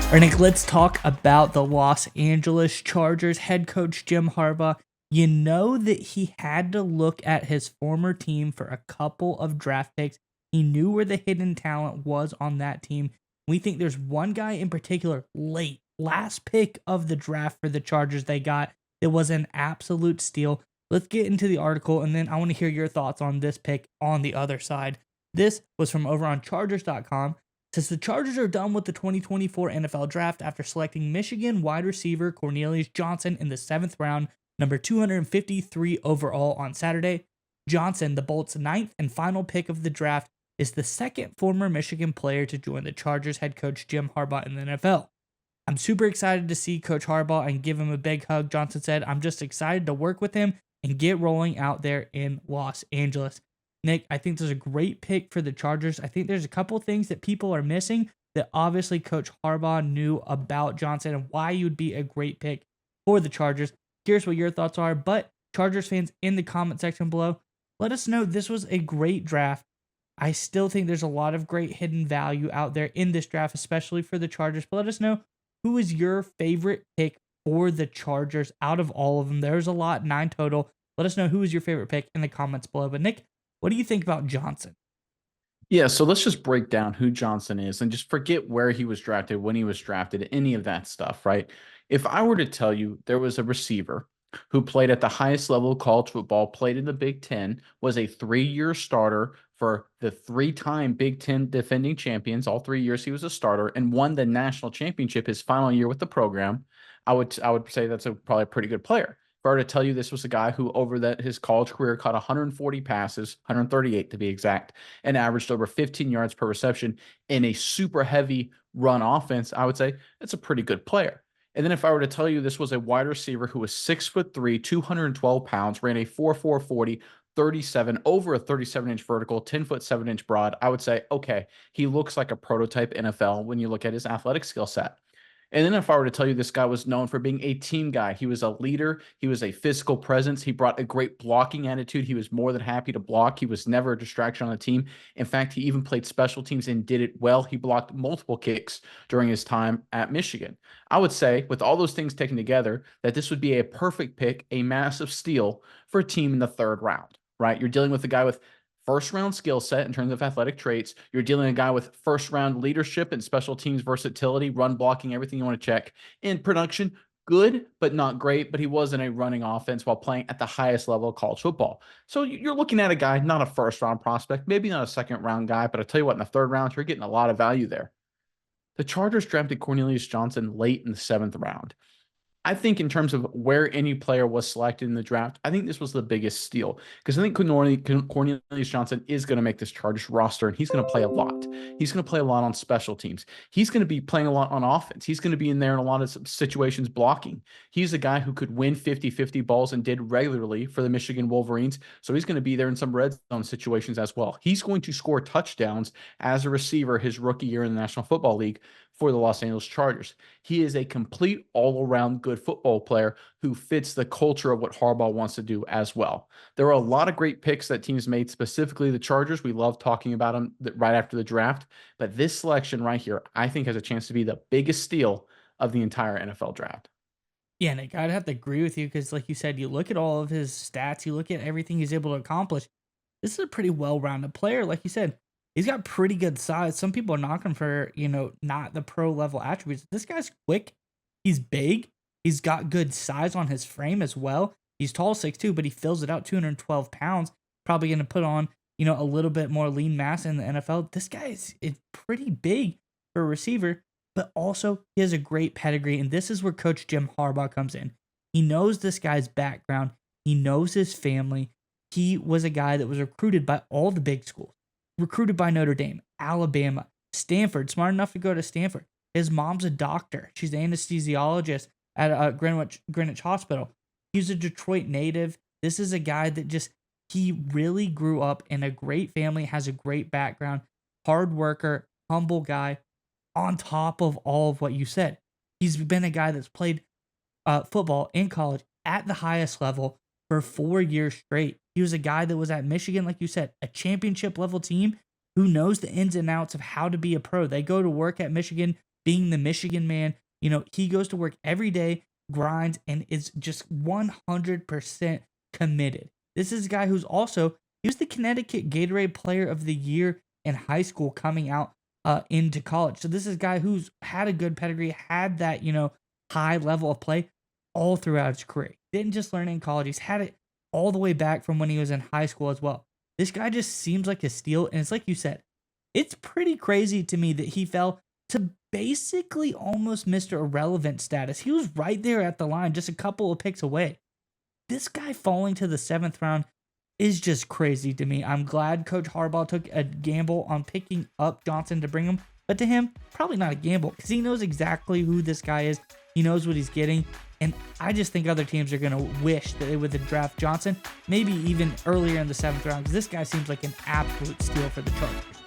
All right, Nick, let's talk about the Los Angeles Chargers head coach Jim Harbaugh. You know that he had to look at his former team for a couple of draft picks. He knew where the hidden talent was on that team. We think there's one guy in particular, last pick of the draft for the Chargers they got. It was an absolute steal. Let's get into the article, and then I want to hear your thoughts on this pick on the other side. This was from over on Chargers.com. Says the Chargers are done with the 2024 NFL Draft after selecting Michigan wide receiver Cornelius Johnson in the 7th round, number 253 overall on Saturday. Johnson, the Bolts' 9th and final pick of the draft, is the second former Michigan player to join the Chargers head coach Jim Harbaugh in the NFL. I'm super excited to see Coach Harbaugh and give him a big hug, Johnson said. I'm just excited to work with him and get rolling out there in Los Angeles. Nick, I think there's a great pick for the Chargers. I think there's a couple things that people are missing that obviously Coach Harbaugh knew about Johnson and why you'd be a great pick for the Chargers. Curious what your thoughts are, but Chargers fans in the comment section below, let us know. This was a great draft. I still think there's a lot of great hidden value out there in this draft, especially for the Chargers. But let us know, who is your favorite pick for the Chargers out of all of them? There's a lot, 9 total. Let us know who is your favorite pick in the comments below. But Nick, what do you think about Johnson? Yeah, so let's just break down who Johnson is and just forget where he was drafted, when he was drafted, any of that stuff, right? If I were to tell you there was a receiver who played at the highest level of college football, played in the Big Ten, was a 3-year starter for the 3-time Big Ten defending champions, all 3 years he was a starter, and won the national championship his final year with the program, I would say that's probably a pretty good player. If I were to tell you this was a guy who over his college career caught 140 passes, 138 to be exact, and averaged over 15 yards per reception in a super heavy run offense, I would say it's a pretty good player. And then if I were to tell you this was a wide receiver who was 6'3", 212 pounds, ran a 4.4 40, 37 over a 37-inch vertical, 10-foot 7-inch broad, I would say, okay, he looks like a prototype NFL when you look at his athletic skill set. And then if I were to tell you this guy was known for being a team guy, he was a leader, he was a physical presence, he brought a great blocking attitude, he was more than happy to block, he was never a distraction on the team. In fact, he even played special teams and did it well. He blocked multiple kicks during his time at Michigan. I would say, with all those things taken together, that this would be a perfect pick, a massive steal for a team in the 3rd round, right? You're dealing with a guy with first round skill set in terms of athletic traits. You're dealing with a guy with first round leadership and special teams versatility, run blocking, everything you want to check. In production, good, but not great. But he was in a running offense while playing at the highest level of college football. So you're looking at a guy, not a first round prospect, maybe not a 2nd round guy, but I'll tell you what, in the 3rd round, you're getting a lot of value there. The Chargers drafted Cornelius Johnson late in the 7th round. I think in terms of where any player was selected in the draft, I think this was the biggest steal because I think Cornelius Johnson is going to make this Chargers roster and he's going to play a lot. He's going to play a lot on special teams. He's going to be playing a lot on offense. He's going to be in there in a lot of situations blocking. He's a guy who could win 50-50 balls and did regularly for the Michigan Wolverines. So he's going to be there in some red zone situations as well. He's going to score touchdowns as a receiver his rookie year in the National Football League for the Los Angeles Chargers. He is a complete all-around good football player who fits the culture of what Harbaugh wants to do as well. There are a lot of great picks that teams made, specifically the Chargers. We love talking about them right after the draft, but this selection right here, I think has a chance to be the biggest steal of the entire NFL draft. Yeah, Nick, I'd have to agree with you because, like you said, you look at all of his stats, you look at everything he's able to accomplish. This is a pretty well-rounded player. Like you said, he's got pretty good size. Some people are knocking for, not the pro level attributes. This guy's quick. He's big. He's got good size on his frame as well. He's tall, 6'2", but he fills it out 212 pounds. Probably going to put on, a little bit more lean mass in the NFL. This guy is pretty big for a receiver, but also he has a great pedigree. And this is where Coach Jim Harbaugh comes in. He knows this guy's background. He knows his family. He was a guy that was recruited by all the big schools, recruited by Notre Dame, Alabama, Stanford, smart enough to go to Stanford. His mom's a doctor. She's an anesthesiologist at Greenwich Hospital. He's a Detroit native. This is a guy that he really grew up in a great family, has a great background, hard worker, humble guy, on top of all of what you said. He's been a guy that's played football in college at the highest level for 4 years straight. He was a guy that was at Michigan, like you said, a championship level team who knows the ins and outs of how to be a pro. They go to work at Michigan being the Michigan man. He goes to work every day, grinds, and is just 100% committed. This is a guy who's also, he was the Connecticut Gatorade Player of the Year in high school coming out into college. So this is a guy who's had a good pedigree, had that, high level of play all throughout his career. Didn't just learn it in college. He's had it all the way back from when he was in high school as well. This guy just seems like a steal. And it's like you said, it's pretty crazy to me that he fell to basically almost Mr. Irrelevant status. He was right there at the line, just a couple of picks away. This guy falling to the 7th round is just crazy to me. I'm glad Coach Harbaugh took a gamble on picking up Johnson to bring him, but to him, probably not a gamble because he knows exactly who this guy is. He knows what he's getting, and I just think other teams are going to wish that they would draft Johnson, maybe even earlier in the 7th round, because this guy seems like an absolute steal for the Chargers.